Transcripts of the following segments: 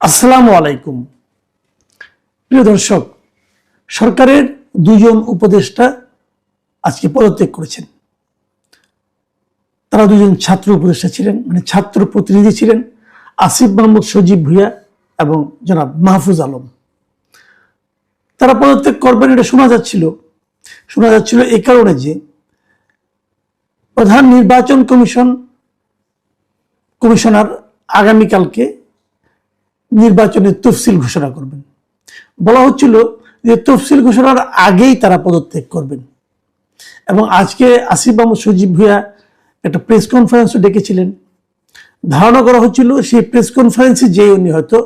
আসসালামু আলাইকুম। প্রিয় দর্শক, সরকারের দুজন উপদেষ্টা আজকে পদত্যাগ করেছেন। তারা দুজন ছাত্র উপদেষ্টা ছিলেন, মানে ছাত্র প্রতিনিধি ছিলেন, আসিফ মাহমুদ সজীব ভুঁইয়া এবং জনাব মাহফুজ আলম। তারা পদত্যাগ করবেন এটা শোনা যাচ্ছিল এই কারণে যে প্রধান নির্বাচন কমিশনার আগামীকালকে নির্বাচনের তফসিল ঘোষণা করবেন। বলা হচ্ছিল যে তফসিল ঘোষণার আগেই তারা পদত্যাগ করবেন এবং আজকে আসিফ মাহমুদ সজীব ভুঁইয়া একটা প্রেস কনফারেন্সও ডেকেছিলেন। ধারণা করা হচ্ছিল সেই প্রেস কনফারেন্সে যেয়ে উনি হয়তো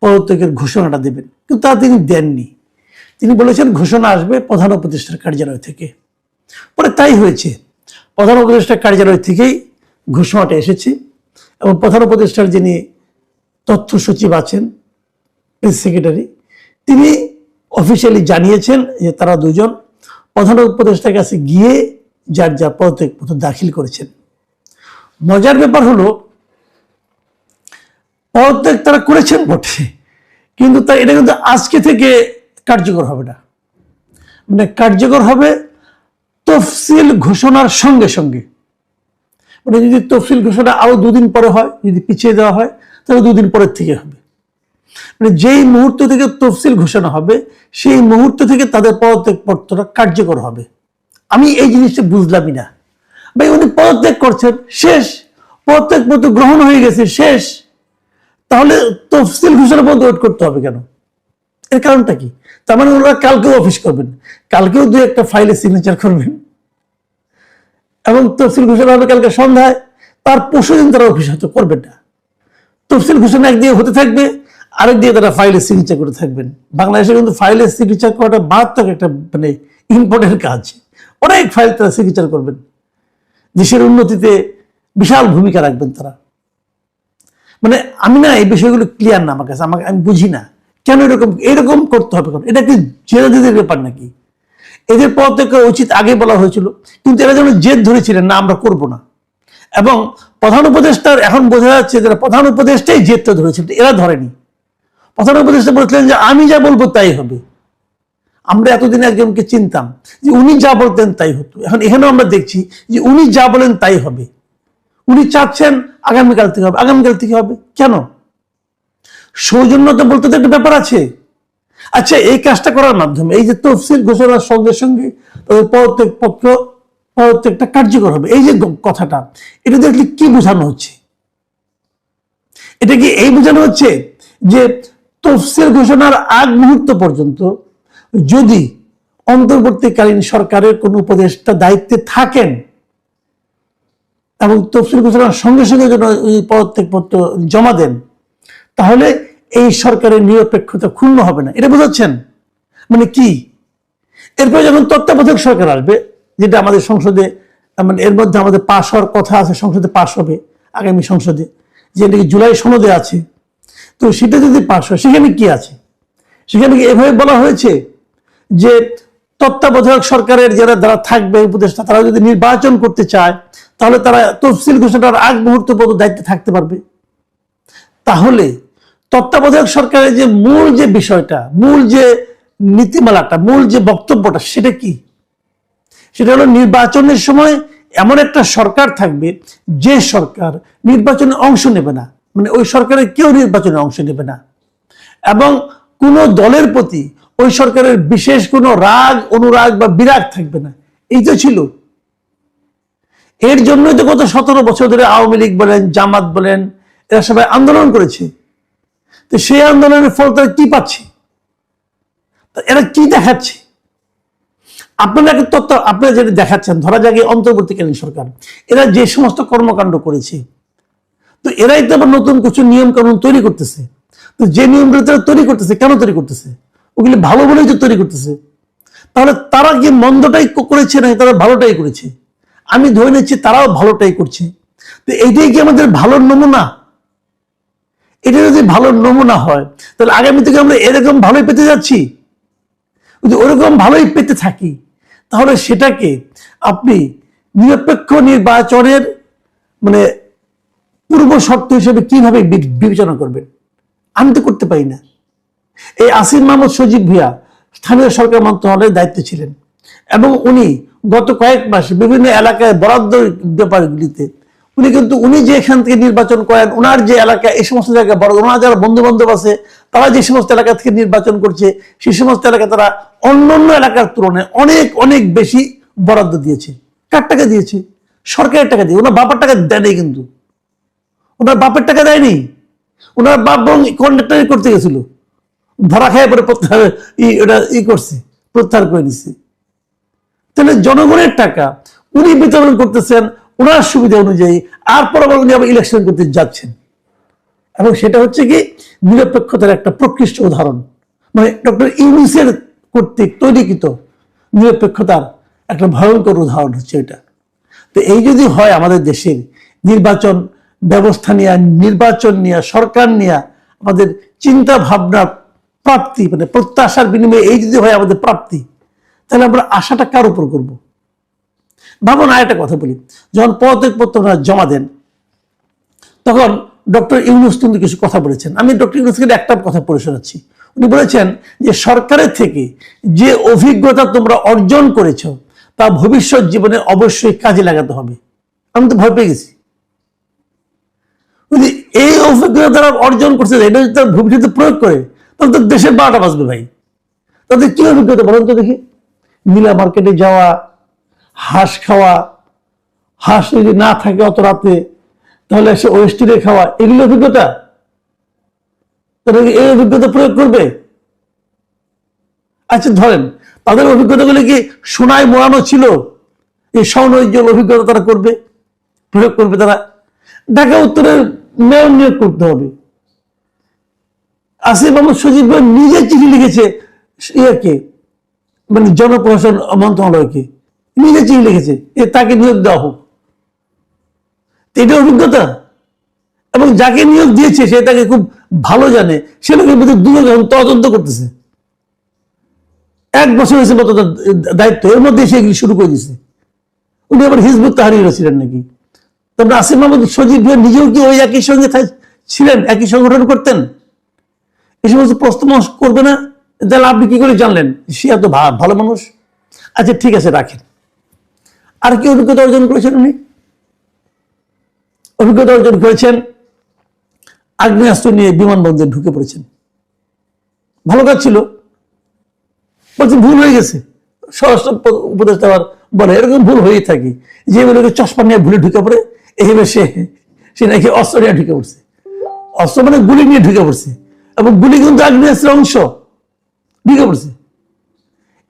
পদত্যাগের ঘোষণাটা দেবেন, কিন্তু তা তিনি দেননি। তিনি বলেছেন ঘোষণা আসবে প্রধান উপদেষ্টার কার্যালয় থেকে। পরে তাই হয়েছে, প্রধান উপদেষ্টার কার্যালয় থেকেই ঘোষণাটা এসেছে এবং প্রধান উপদেষ্টার যিনি তথ্য সচিব আছেন, প্রেস সেক্রেটারি, তিনি অফিসিয়ালি জানিয়েছেন যে তারা দুজন প্রধান উপদেষ্টার কাছে গিয়ে যার যার পদত্যাগপত্র দাখিল করেছেন। মজার ব্যাপার হলো, পদত্যাগ তারা করেছেন বটে, কিন্তু এটা কিন্তু আজকে থেকে কার্যকর হবে না। মানে কার্যকর হবে তফসিল ঘোষণার সঙ্গে সঙ্গে। মানে যদি তফসিল ঘোষণা আরো দুদিন পরে হয়, যদি পিছিয়ে দেওয়া হয়, তাহলে দুদিন পরের থেকে হবে। মানে যেই মুহূর্ত থেকে তফসিল ঘোষণা হবে সেই মুহূর্ত থেকে তাদের পদত্যাগপত্রটা কার্যকর হবে। আমি এই জিনিসটা বুঝলামই না। ভাই, উনি পদত্যাগ করছেন, শেষ, পদত্যাগপত্র গ্রহণ হয়ে গেছে, শেষ, তাহলে তফসিল ঘোষণা পর্যন্ত ওয়েট করতে হবে কেন? এর কারণটা কি? তার মানে ওনারা কালকেও অফিস করবেন, কালকেও দু একটা ফাইলে সিগনেচার করবেন এবং তফসিল ঘোষণা হবে কালকে সন্ধ্যায়, তার পরশুদিন তারা অফিস হয়তো করবেন না। তফসিল ঘোষণা একদিকে হতে থাকবে, আরেক দিয়ে তারা ফাইলে সিগনেচার করে থাকবেন। বাংলাদেশে কিন্তু ফাইলে সিগনেচার করাটা মারাত্মক একটা মানে ইম্পর্টেন্ট কাজ। অনেক ফাইল তারা সিগনেচার করবেন, দেশের উন্নতিতে বিশাল ভূমিকা রাখবেন তারা। মানে আমি না এই বিষয়গুলো ক্লিয়ার না আমার কাছে, আমি বুঝি না কেন এরকম করতে হবে। এটা কি জেদাজেদের ব্যাপার নাকি? এদের পদত্যাগ উচিত আগে বলা হয়েছিল, কিন্তু এরা যেন জেদ ধরেছিলেন না আমরা করব না। এবং প্রধান উপদেষ্টার এখন বোঝা যাচ্ছে যারা প্রধান উপদেষ্টাই জেদটা ধরেছিল, এরা ধরেনি। প্রধান উপদেষ্টা বলছিলেন যে আমি যা বলবো তাই হবে। আমরা এতদিন একজনকে চিনতাম যে উনি যা বলতেন তাই হতো, এখন এখানেও আমরা দেখছি যে উনি যা বলেন তাই হবে। উনি চাচ্ছেন আগামীকাল থেকে হবে, আগামীকাল থেকে হবে কেন? সৌজন্যতা বলতে তো একটা ব্যাপার আছে। আচ্ছা, এই কাজটা করার মাধ্যমে এই যে তফসিল ঘোষণার সঙ্গে সঙ্গে তাদের পদত্যাগটা কার্যকর হবে, এই যে কথাটা, এটা দেখলে কি বোঝানো হচ্ছে? এটা কি এই বোঝানো হচ্ছে যে তফসিল ঘোষণার আগ মুহূর্ত পর্যন্ত যদি অন্তর্বর্তীকালীন সরকারের কোন উপদেষ্টা দায়িত্বে থাকেন এবং তফসিল ঘোষণার সঙ্গে সঙ্গে পদত্যাগপত্র জমা দেন, তাহলে এই সরকারের নিরপেক্ষতা ক্ষুণ্ণ হবে না, এটা বোঝাচ্ছেন? মানে কি? এরপরে যখন তত্ত্বাবধায়ক সরকার আসবে, যেটা আমাদের সংসদে, মানে এর মধ্যে আমাদের পাশ হওয়ার কথা আছে, সংসদে পাশ হবে আগামী সংসদে, যেটা জুলাই সনদে আছে, তো সেটা যদি পাশ হয় সেখানে কি আছে? সেখানে কি এভাবে বলা হয়েছে যে তত্ত্বাবধায়ক সরকারের যারা থাকবে উপদেষ্টা, তারা যদি নির্বাচন করতে চায় তাহলে তারা তফসিল ঘোষণার আগ মুহূর্ত পর্যন্ত দায়িত্বে থাকতে পারবে? তাহলে তত্ত্বাবধায়ক সরকারের যে মূল যে বিষয়টা, মূল যে নীতিমালাটা, মূল যে বক্তব্যটা, সেটা কি? সেটা হলো নির্বাচনের সময় এমন একটা সরকার থাকবে যে সরকার নির্বাচনে অংশ নেবে না, মানে ওই সরকারের কেউ নির্বাচনে অংশ নেবে না এবং কোন দলের প্রতি ওই সরকারের বিশেষ কোনো রাগ, অনুরাগ বা বিরাগ থাকবে না। এই তো ছিল। এর জন্যই তো গত 17 বছর ধরে আওয়ামী লীগ বলেন, জামাত বলেন, এরা সবাই আন্দোলন করেছে। তো সেই আন্দোলনের ফল তারা কি পাচ্ছে? এরা কি দেখাচ্ছে? আপনারা যেটা দেখাচ্ছেন, ধরা যাক অন্তর্বর্তীকালীন সরকার, এরা যে সমস্ত কর্মকাণ্ড করেছে, তো এরাই তো আবার নতুন কিছু নিয়ম কানুন তৈরি করতেছে। তো যে নিয়মগুলো তারা তৈরি করতেছে, কেন তৈরি করতেছে? ওগুলি ভালো বলেই তো তৈরি করতেছে। তাহলে তারা কি মন্দটাই করেছে না তারা ভালোটাই করেছে? আমি ধরে নিচ্ছি তারাও ভালোটাই করছে। তো এইটাই কি আমাদের ভালোর নমুনা? এটা যদি ভালোর নমুনা হয় তাহলে আগামী থেকে আমরা এরকম ভালোই পেতে যাচ্ছি। যদি ওরকম ভালোই পেতে থাকি তাহলে সেটাকে আপনি নিরপেক্ষ নির্বাচনের মানে পূর্ব শর্ত হিসেবে কিভাবে বিবেচনা করবেন? আমি তো করতে পারি না। এই আসিফ মাহমুদ সজীব ভুঁইয়া স্থানীয় সরকার মন্ত্রণালয়ের দায়িত্বে ছিলেন এবং উনি গত কয়েক মাস বিভিন্ন এলাকায় বরাদ্দ ব্যাপারগুলিতে উনি যে এখান থেকে নির্বাচন করেন, ওনার যে এলাকা, এই সমস্ত জায়গায় বড় ওনার যারা বন্ধু বান্ধব আছে তারা যে সমস্ত এলাকা থেকে নির্বাচন করছে সেই সমস্ত এলাকায় তারা অন্যান্য এলাকার তুলনায় অনেক অনেক বেশি বরাদ্দ দিয়েছে। কার টাকা দিয়েছে? সরকারের টাকা দিয়ে। ওনার বাবার টাকা দেয়নি, কিন্তু ওনার বাপের টাকা দেয়নি। ওনার বাপ বরং কন্ডাক্টারি করতে গেছিল, ধরা খায় পরে প্রত্যাহার করে নিচ্ছে। তাহলে জনগণের টাকা উনি বিতরণ করতেছেন ওনার সুবিধা অনুযায়ী, আর পরবর্তী উনি আবার ইলেকশন করতে যাচ্ছেন। এবং সেটা হচ্ছে কি নিরপেক্ষতার একটা প্রকৃষ্ট উদাহরণ, মানে ডক্টর ইউনূসের কর্তৃক তৈরিকৃত নিরপেক্ষতার একটা ভয়ঙ্কর উদাহরণ হচ্ছে এটা। তো এই যদি হয় আমাদের দেশের নির্বাচন ব্যবস্থা নিয়ে, নির্বাচন নিয়ে, সরকার নিয়ে আমাদের চিন্তা ভাবনা প্রাপ্তি, মানে প্রত্যাশার বিনিময়ে এই যদি হয় আমাদের প্রাপ্তি, তাহলে আমরা আশাটা কার উপর করবো? ভাবুন, আর একটা কথা বলি, যখন পদত্যাগপত্র জমা দেন তখন ডক্টর ইউনূস কিন্তু কিছু কথা বলেছেন। আমি ডক্টর ইউনূসকে একটা কথা পড়ে শোনাচ্ছি। উনি বলেছেন যে সরকারের থেকে যে অভিজ্ঞতা তোমরা অর্জন করেছ তা ভবিষ্যৎ জীবনে অবশ্যই কাজে লাগাতে হবে। আমি তো ভয় পেয়ে গেছি। এই অভিজ্ঞতা তারা অর্জন করছে, এটা যদি তারা ভবিষ্যতে প্রয়োগ করে তাহলে তো দেশের 12টা বাজবে ভাই। তাদের কি অভিজ্ঞতা বলেন তো দেখি? নীলা মার্কেটে যাওয়া, হাঁস খাওয়া, হাঁস যদি না থাকে অত রাতে তাহলে সে ওয়েস্টিনে খাওয়া, এগুলো অভিজ্ঞতা? তারা এই অভিজ্ঞতা প্রয়োগ করবে? আচ্ছা ধরেন তাদের অভিজ্ঞতাগুলি কি সোনায় মোড়ানো ছিল? এই সৌন্দর্য অভিজ্ঞতা তারা করবে, প্রয়োগ করবে তারা? ঢাকা উত্তরের মেয়র নিয়োগ করতে হবে। আসিফ মাহমুদ সজীব ভাই নিজে চিঠি লিখেছে ইয়েকে, মানে জনপ্রশাসন মন্ত্রণালয়কে নিজে চিঠি লিখেছে তাকে নিয়োগ দেওয়া হোক। এটা অভিজ্ঞতা? এবং যাকে নিয়োগ দিয়েছে সে তাকে খুব ভালো জানে, সে লোকের ভিতরে দুজন তদন্ত করতেছে। 1 বছর হয়েছে মতো দায়িত্ব, এর মধ্যে সে শুরু করে দিচ্ছে। উনি আবার হিজবুত তাহরীরে ছিলেন নাকি? তারপরে আসিফ মাহমুদ সজীব ভাই নিজেও কি ওই একই সঙ্গে ছিলেন, একই সংগঠন করতেন? এই সমস্ত প্রশ্ন করবে না? তাহলে আপনি কি করে জানলেন সে এত ভালো মানুষ? আচ্ছা ঠিক আছে, রাখেন। আর কি অভিজ্ঞতা অর্জন করেছেন উনি? অভিজ্ঞতা অর্জন করেছেন আগ্নেয়াস্ত্র নিয়ে বিমানবন্দরে ঢুকে পড়েছেন। ভালো কাজ ছিল, বলছে ভুল হয়ে গেছে। স্বরাষ্ট্র উপদেষ্টা বলে এরকম ভুল হয়েই থাকে, যে বলে চশমা নিয়ে ভুলে ঢুকে পড়ে, এইভাবে সে নাকি অস্ত্র নিয়ে ঢুকে পড়ছে। অস্ত্র মানে গুলি নিয়ে ঢুকে পড়ছে, এবং গুলি কিন্তু আগ্নেয়াস্ত্রের অংশ, ঢুকে পড়ছে।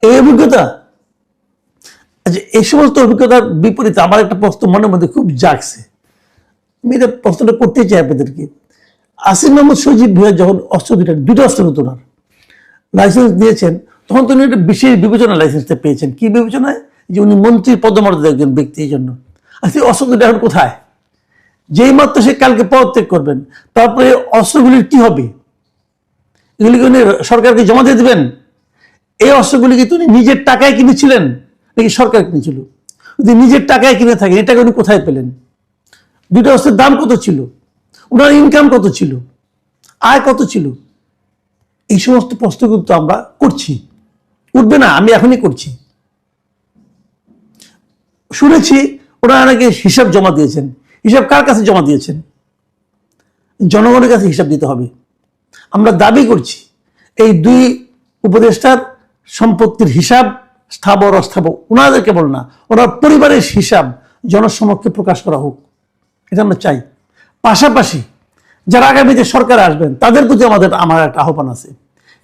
এই অভিজ্ঞতা। আচ্ছা এই সমস্ত অভিজ্ঞতার বিপরীতে আমার একটা প্রশ্ন মনের মধ্যে খুব জাগছে, আমি এটা প্রশ্নটা করতে চাই আপনাদেরকে। আসিফ মাহমুদ সজীব ভুঁইয়া যখন অস্ত্র দুটো অস্ত্র নতুন লাইসেন্স দিয়েছেন, তখন তো উনি একটা বিশেষ বিবেচনা লাইসেন্সটা পেয়েছেন। কি বিবেচনায়? যে উনি মন্ত্রীর পদমর্যাদা একজন ব্যক্তি, এই জন্য। আচ্ছা অস্ত্র দুটো এখন কোথায়? যেই মাত্র সে কালকে পদত্যাগ করবেন, তারপরে অস্ত্রগুলির কি হবে? এগুলিকে উনি সরকারকে জমা দিয়ে দেবেন? এই অস্ত্রগুলি কি উনি নিজের টাকায় কিনেছিলেন নাকি সরকার কিনেছিল? যদি নিজের টাকায় কিনে থাকেন, এই টাকা উনি কোথায় পেলেন? দুটো অস্ত্রের দাম কত ছিল? ওনার ইনকাম কত ছিল? আয় কত ছিল? এই সমস্ত প্রশ্ন কিন্তু আমরা করছি, উঠবে না, আমি এখনই করছি। শুনেছি ওনারা নাকি হিসাব জমা দিয়েছেন। হিসাব কার কাছে জমা দিয়েছেন? জনগণের কাছে হিসাব দিতে হবে। আমরা দাবি করছি এই 2 উপদেষ্টার সম্পত্তির হিসাব, স্থাবর অস্থাবর, ওনাদের কেবল না, ওনার পরিবারের হিসাব জনসমক্ষে প্রকাশ করা হোক, এটা আমরা চাই। পাশাপাশি যারা আগামীতে সরকারে আসবেন তাদের প্রতি আমার একটা আহ্বান আছে।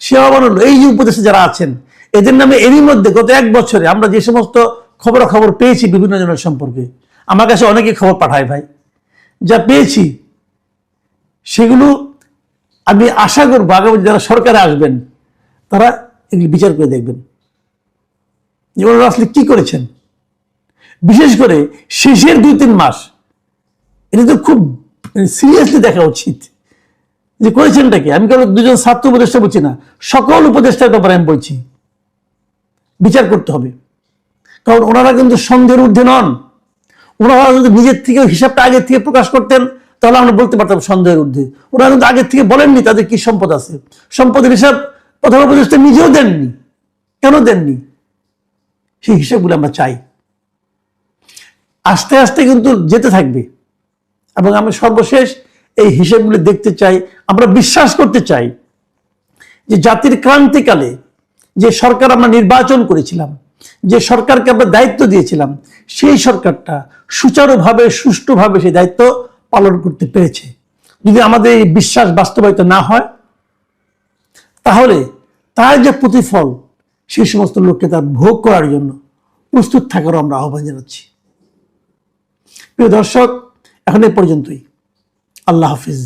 সে আহ্বান হলো, এই যে উপদেষ্টা যারা আছেন এদের নামে এরই মধ্যে গত 1 বছরে আমরা যে সমস্ত খবর পেয়েছি বিভিন্ন জনের সম্পর্কে, আমার কাছে অনেকে খবর পাঠায় ভাই, যা পেয়েছি সেগুলো আমি আশা করবো আগামী যারা সরকারে আসবেন তারা এগুলি বিচার করে দেখবেন যে ওনারা আসলে কি করেছেন। বিশেষ করে শেষের 2-3 মাস এটা তো খুব সিরিয়াসলি দেখা উচিত যে করেছেনটা কি। আমি কেবল 2জন ছাত্র উপদেষ্টা বলছি না, সকল উপদেষ্টার ব্যাপারে আমি বলছি বিচার করতে হবে। কারণ ওনারা কিন্তু সন্দেহের ঊর্ধ্বে নন। ওনারা যদি নিজের থেকে হিসাবটা আগের থেকে প্রকাশ করতেন তাহলে আমরা বলতে পারতাম সন্দেহের ঊর্ধ্বে। ওরা কিন্তু আগের থেকে বলেননি তাদের কি সম্পদ আছে, সম্পদের হিসাব প্রধান উপদেষ্টা নিজেও দেননি। কেন দেননি? সেই হিসাবগুলো আমরা চাই। আস্তে আস্তে কিন্তু যেতে থাকবে, এবং আমরা সর্বশেষ এই হিসাবগুলো দেখতে চাই। আমরা বিশ্বাস করতে চাই যে জাতির ক্রান্তিকালে যে সরকার আমরা নির্বাচন করেছিলাম, যে সরকারকে আমরা দায়িত্ব দিয়েছিলাম, সেই সরকারটা সুচারুভাবে সুষ্ঠুভাবে সেই দায়িত্ব পালন করতে পেরেছে। যদি আমাদের এই বিশ্বাস বাস্তবায়িত না হয়, তাহলে তার যে প্রতিফল সেই সমস্ত লোককে তার ভোগ করার জন্য প্রস্তুত থাকারও আমরা আহ্বান জানাচ্ছি। প্রিয় দর্শক, এখন এ পর্যন্তই। আল্লাহ হাফিজ।